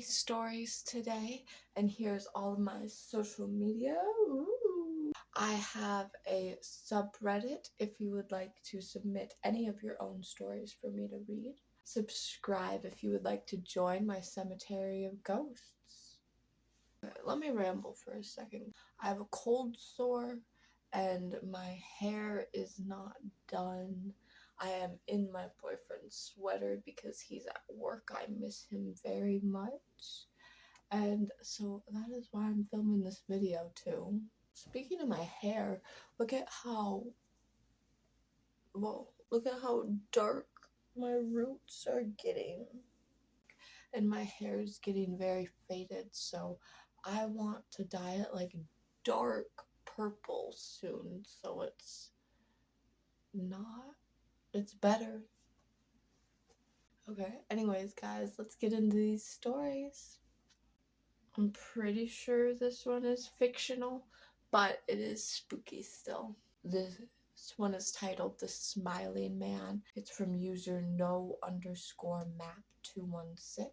stories today, and here's all of my social media. Ooh. I have a subreddit if you would like to submit any of your own stories for me to read. Subscribe if you would like to join my cemetery of ghosts. Let me ramble for a second. I have a cold sore and my hair is not done. I am in my boyfriend's sweater because he's at work. I miss him very much. And so that is why I'm filming this video too. Speaking of my hair, look at how dark my roots are getting. And my hair is getting very faded, so I want to dye it like dark purple soon, so it's better. Okay, anyways guys, let's get into these stories. I'm pretty sure this one is fictional, but it is spooky still. This one is titled The Smiling Man. It's from user no_map216.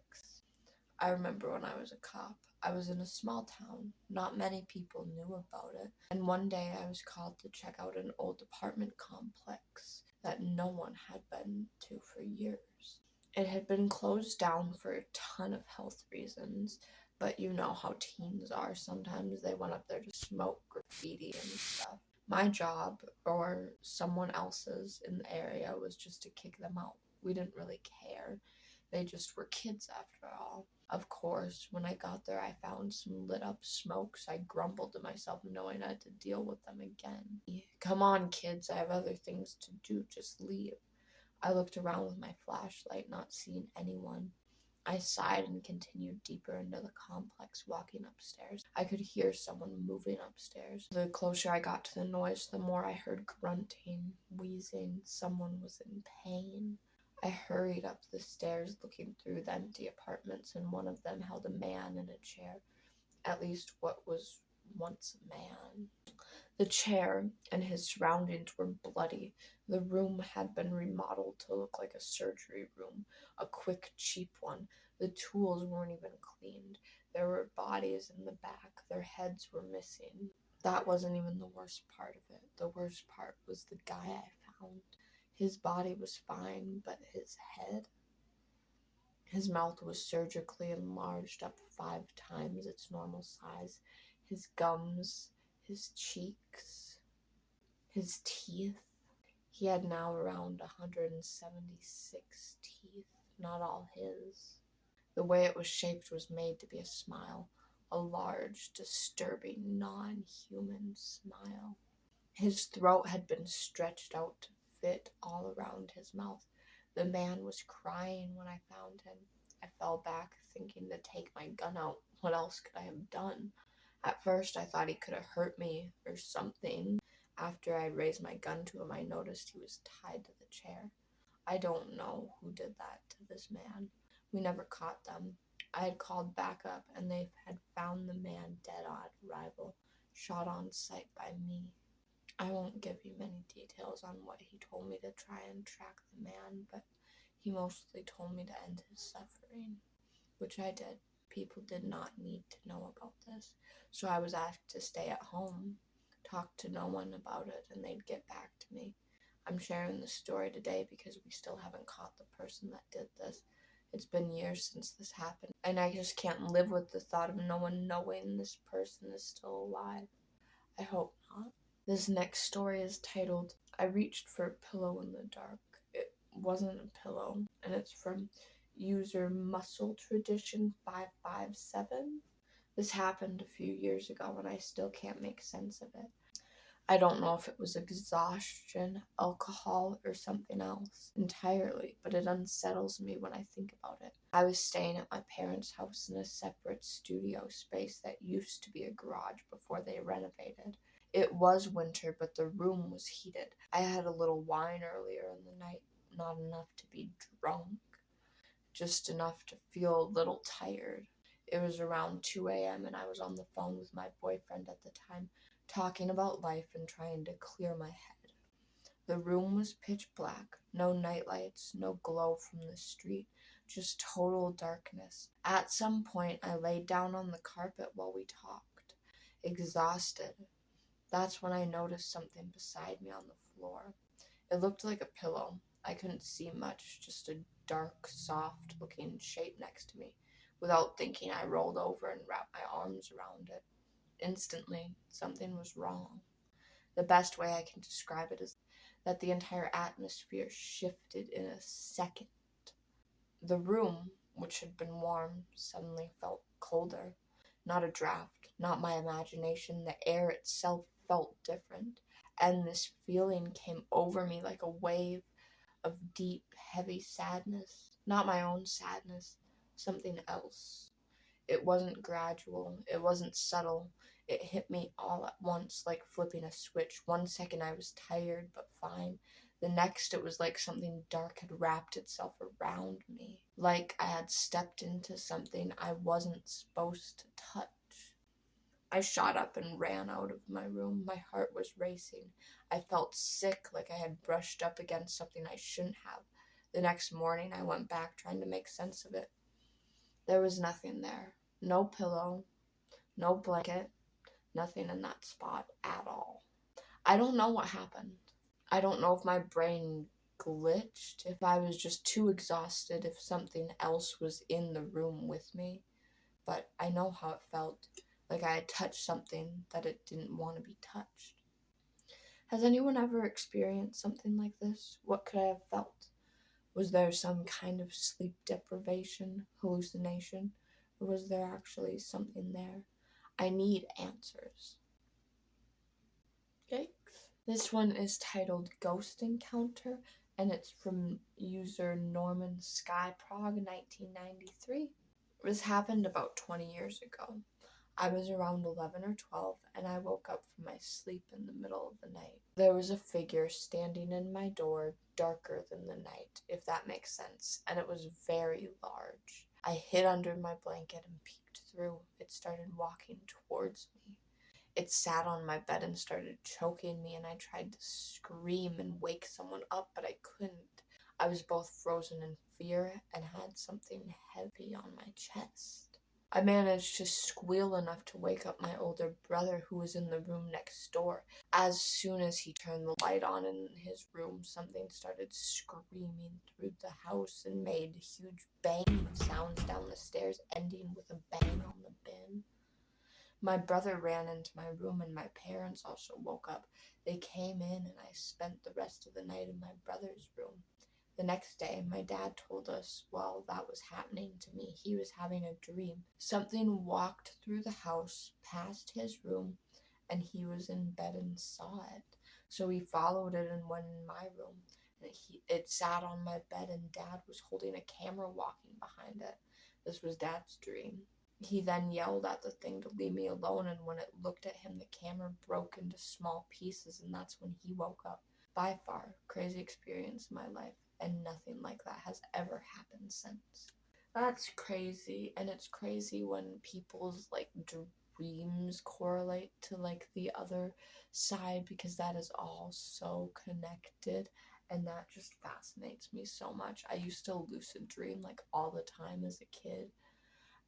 I remember when I was a cop. I was in a small town. Not many people knew about it. And one day I was called to check out an old apartment complex that no one had been to for years. It had been closed down for a ton of health reasons, but you know how teens are. Sometimes they went up there to smoke, graffiti, and stuff. My job, or someone else's in the area, was just to kick them out. We didn't really care. They just were kids after all. Of course, when I got there, I found some lit up smokes. I grumbled to myself knowing I had to deal with them again. Come on, kids, I have other things to do. Just leave. I looked around with my flashlight, not seeing anyone. I sighed and continued deeper into the complex, walking upstairs. I could hear someone moving upstairs. The closer I got to the noise, the more I heard grunting, wheezing. Someone was in pain. I hurried up the stairs, looking through the empty apartments, and one of them held a man in a chair. At least what was once a man. The chair and his surroundings were bloody. The room had been remodeled to look like a surgery room, a quick, cheap one. The tools weren't even cleaned. There were bodies in the back. Their heads were missing. That wasn't even the worst part of it. The worst part was the guy I found. His body was fine, but his mouth was surgically enlarged up 5 times its normal size. His gums, his cheeks, his teeth. He had now around 176 teeth, not all his. The way it was shaped was made to be a smile, a large, disturbing, non-human smile. His throat had been stretched out to fit all around his mouth. The man was crying when I found him. I fell back, thinking to take my gun out. What else could I have done? At first, I thought he could have hurt me or something. After I raised my gun to him, I noticed he was tied to the chair. I don't know who did that to this man. We never caught them. I had called backup, and they had found the man dead on arrival, shot on sight by me. I won't give you many details on what he told me to try and track the man, but he mostly told me to end his suffering, which I did. People did not need to know about this, so I was asked to stay at home, talk to no one about it, and they'd get back to me. I'm sharing this story today because we still haven't caught the person that did this. It's been years since this happened, and I just can't live with the thought of no one knowing this person is still alive. I hope not. This next story is titled, I Reached for a Pillow in the Dark. It wasn't a pillow, and it's from user muscletradition557. This happened a few years ago, and I still can't make sense of it. I don't know if it was exhaustion, alcohol, or something else entirely, but it unsettles me when I think about it. I was staying at my parents' house in a separate studio space that used to be a garage before they renovated. It was winter, but the room was heated. I had a little wine earlier in the night, not enough to be drunk, just enough to feel a little tired. It was around 2 a.m. and I was on the phone with my boyfriend at the time, talking about life and trying to clear my head. The room was pitch black, no nightlights, no glow from the street, just total darkness. At some point, I laid down on the carpet while we talked, exhausted. That's when I noticed something beside me on the floor. It looked like a pillow. I couldn't see much, just a dark, soft-looking shape next to me. Without thinking, I rolled over and wrapped my arms around it. Instantly, something was wrong. The best way I can describe it is that the entire atmosphere shifted in a second. The room, which had been warm, suddenly felt colder. Not a draft, not my imagination. The air itself felt different. And this feeling came over me like a wave of deep, heavy sadness. Not my own sadness, something else. It wasn't gradual, it wasn't subtle. It hit me all at once, like flipping a switch. 1 second I was tired but fine. The next it was like something dark had wrapped itself around me. Like I had stepped into something I wasn't supposed to touch. I shot up and ran out of my room. My heart was racing. I felt sick, like I had brushed up against something I shouldn't have. The next morning I went back trying to make sense of it. There was nothing there. No pillow, no blanket, nothing in that spot at all. I don't know what happened. I don't know if my brain glitched, if I was just too exhausted, if something else was in the room with me. But I know how it felt, like I had touched something that it didn't want to be touched. Has anyone ever experienced something like this? What could I have felt? Was there some kind of sleep deprivation, hallucination, or was there actually something there? I need answers. Yikes. This one is titled Ghost Encounter, and it's from user Norman Skyprog 1993. This happened about 20 years ago. I was around 11 or 12, and I woke up from my sleep in the middle of the night. There was a figure standing in my door, darker than the night, if that makes sense, and it was very large. I hid under my blanket and peeked through. It started walking towards me. It sat on my bed and started choking me, and I tried to scream and wake someone up, but I couldn't. I was both frozen in fear and had something heavy on my chest. I managed to squeal enough to wake up my older brother, who was in the room next door. As soon as he turned the light on in his room, something started screaming through the house and made huge bang sounds down the stairs, ending with a bang on the bin. My brother ran into my room, and my parents also woke up. They came in, and I spent the rest of the night in my brother's room. The next day, my dad told us while that was happening to me, he was having a dream. Something walked through the house, past his room, and he was in bed and saw it. So he followed it and went in my room. And it sat on my bed, and Dad was holding a camera walking behind it. This was Dad's dream. He then yelled at the thing to leave me alone, and when it looked at him, the camera broke into small pieces, and that's when he woke up. By far, crazy experience in my life, and nothing like that has ever happened since. That's crazy, and it's crazy when people's, dreams correlate to, the other side, because that is all so connected, and that just fascinates me so much. I used to lucid dream, all the time as a kid,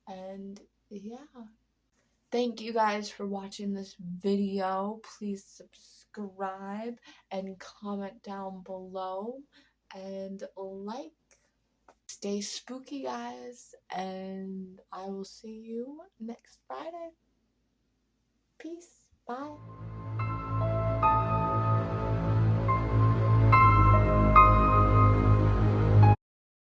and yeah. Thank you guys for watching this video. Please subscribe and comment down below and like. Stay spooky, guys, and I will see you next Friday. Peace. Bye.